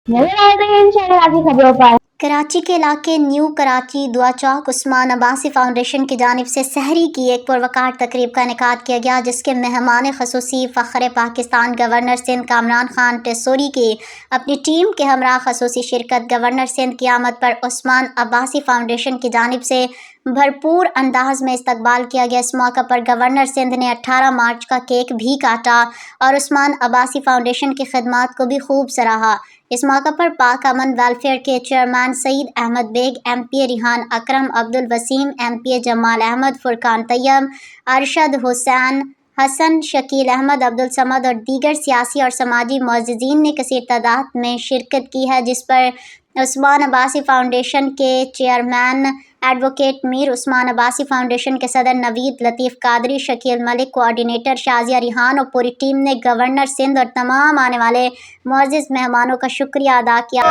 नजर आए थे इन शहर की खबरों पर। कराची के इलाके न्यू कराची दुआ चौक उस्मान अब्बासी फाउंडेशन की जानिब से सहरी की एक पुरवकार तकरीब का इनेकाद किया गया, जिसके मेहमान खसूसी फ़ख्र पाकिस्तान गवर्नर सिंध कामरान खान टेसोरी की अपनी टीम के हमरा खसूसी शिरकत। गवर्नर सिंध की आमद पर उस्मान अब्बासी फाउंडेशन की जानिब से भरपूर अंदाज में इस्तकबाल किया गया। इस मौका पर गवर्नर सिंध ने 18 मार्च का केक भी काटा और उस्मान अब्बासी फाउंडेशन की खिदमात को भी खूब सराहा। इस मौका पर पाक अमन वेलफेयर के chairman Saeed Ahmed Baig, MPA Rehan Akram, Abdul Waseem, MPA Jamal Ahmed, Furqan Tayyab, Arshad Hussain, Hassan, Shakeel Ahmed, Abdul Samad और दीगर सियासी और समाजी मुअज़्ज़िज़ीन ने कसीर तादाद में शिरकत की है, जिस पर उस्मान अब्बासी फाउंडेशन के chairman advocate Mir, Usman Abbasi foundation के सदर नवीद लतीफ़ कादरी, शकील मलिक, कोऑर्डिनेटर शाजिया रिहान और पूरी टीम ने गवर्नर सिंध और तमाम आने वाले मुअज़्ज़िज़ मेहमानों का शुक्रिया अदा किया।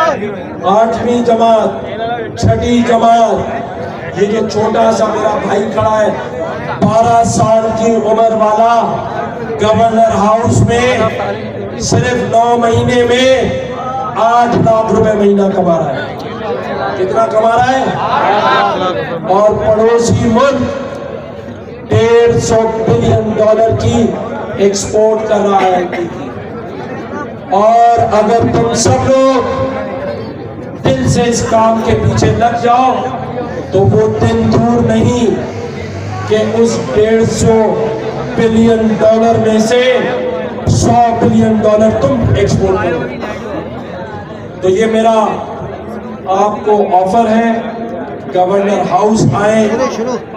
8वीं जमात, 6ठी जमात, ये जो छोटा सा मेरा भाई खड़ा है, 12 साल की उम्र वाला, गवर्नर हाउस में सिर्फ 9 महीने में 8 लाख रुपए महीना कमा रहा है। कितना कमा रहा है? और पड़ोसी मुल्क $150 बिलियन की एक्सपोर्ट कर रहा है। और अगर तुम सब लोग दिल से इस काम के पीछे लग जाओ तो वो दिन दूर नहीं कि उस $150 बिलियन में से $100 बिलियन तुम एक्सपोर्ट करो। तो ये मेरा आपको ऑफर है, गवर्नर हाउस आए,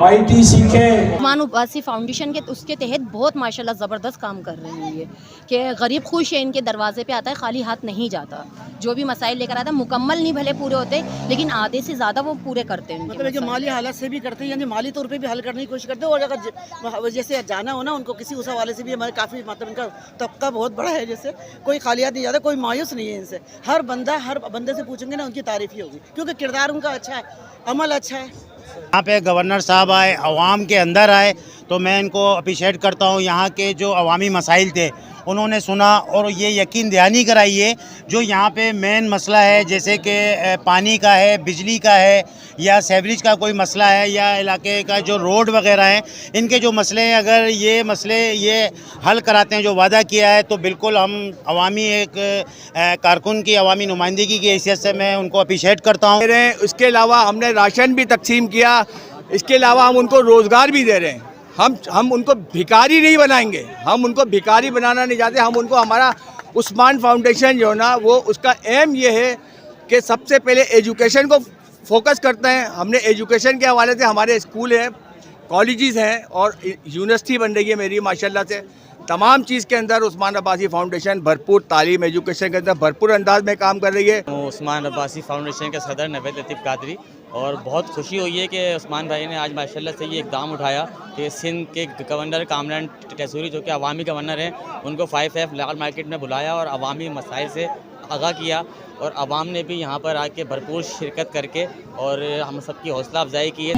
IT सीखें। उस्मान अब्बासी फाउंडेशन के उसके तहत बहुत माशाल्लाह ज़बरदस्त काम कर रही है ये कि गरीब खुश है, इनके दरवाजे पे आता है, खाली हाथ नहीं जाता। जो भी मसाइल लेकर आता है, मुकम्मल नहीं भले पूरे होते लेकिन आधे से ज़्यादा वो पूरे करते हैं। मतलब कि माली हालत से भी करते हैं, यानी माली तौर पे भी हल करने की कोशिश करते हैं। और अगर जैसे जाना हो ना उनको किसी उस हवाले से भी हमारे काफ़ी मतलब इनका तबका बहुत बड़ा है, जैसे कोई खाली हाथ नहीं जाता, कोई मायूस नहीं है इनसे। हर बंदे से पूछेंगे ना उनकी तारीफ ही होगी, क्योंकि किरदार उनका अच्छा है, अमल अच्छा है। यहाँ पे गवर्नर साहब आए, अवाम के अंदर आए, तो मैं इनको अप्रिशिएट करता हूँ। यहाँ के जो अवामी मसाइल थे उन्होंने सुना और ये यकीन दहानी कराई है जो यहाँ पे मेन मसला है, जैसे कि पानी का है, बिजली का है, या सेवरेज का कोई मसला है, या इलाके का जो रोड वगैरह हैं, इनके जो मसले हैं, अगर ये मसले ये हल कराते हैं जो वादा किया है, तो बिल्कुल हम अवामी एक कारकुन की अवामी नुमाइंदगी की हैसियत से मैं उनको अप्रिशिएट करता हूँ। इसके अलावा हमने राशन भी तकसीम किया, इसके अलावा हम उनको रोज़गार भी दे रहे हैं। हम उनको भिखारी नहीं बनाएंगे, हम उनको भिखारी बनाना नहीं चाहते। हम उनको, हमारा उस्मान फाउंडेशन जो है ना, वो उसका एम ये है कि सबसे पहले एजुकेशन को फोकस करते हैं। हमने एजुकेशन के हवाले से हमारे स्कूल हैं, कॉलेजेस हैं और यूनिवर्सिटी बन रही है मेरी माशाल्लाह से। तमाम चीज़ के अंदर उस्मान अब्बासी फाउंडेशन भरपूर तालीम, एजुकेशन के अंदर भरपूर अंदाज में काम कर रही है। उस्मान अब्बासी फाउंडेशन के सदर नवीद लतीफ़ कादरी, और बहुत खुशी हुई है कि उस्मान भाई ने आज माशाल्लाह से ये इक़दाम उठाया कि सिंध के गवर्नर कामरान टेसोरी जो कि अवामी गवर्नर हैं, उनको 5F लाल मार्केट में बुलाया और अवामी मसाइल से आगाह किया। और अवाम ने भी यहाँ पर आके भरपूर शिरकत करके और हम सबकी हौसला अफजाई की है।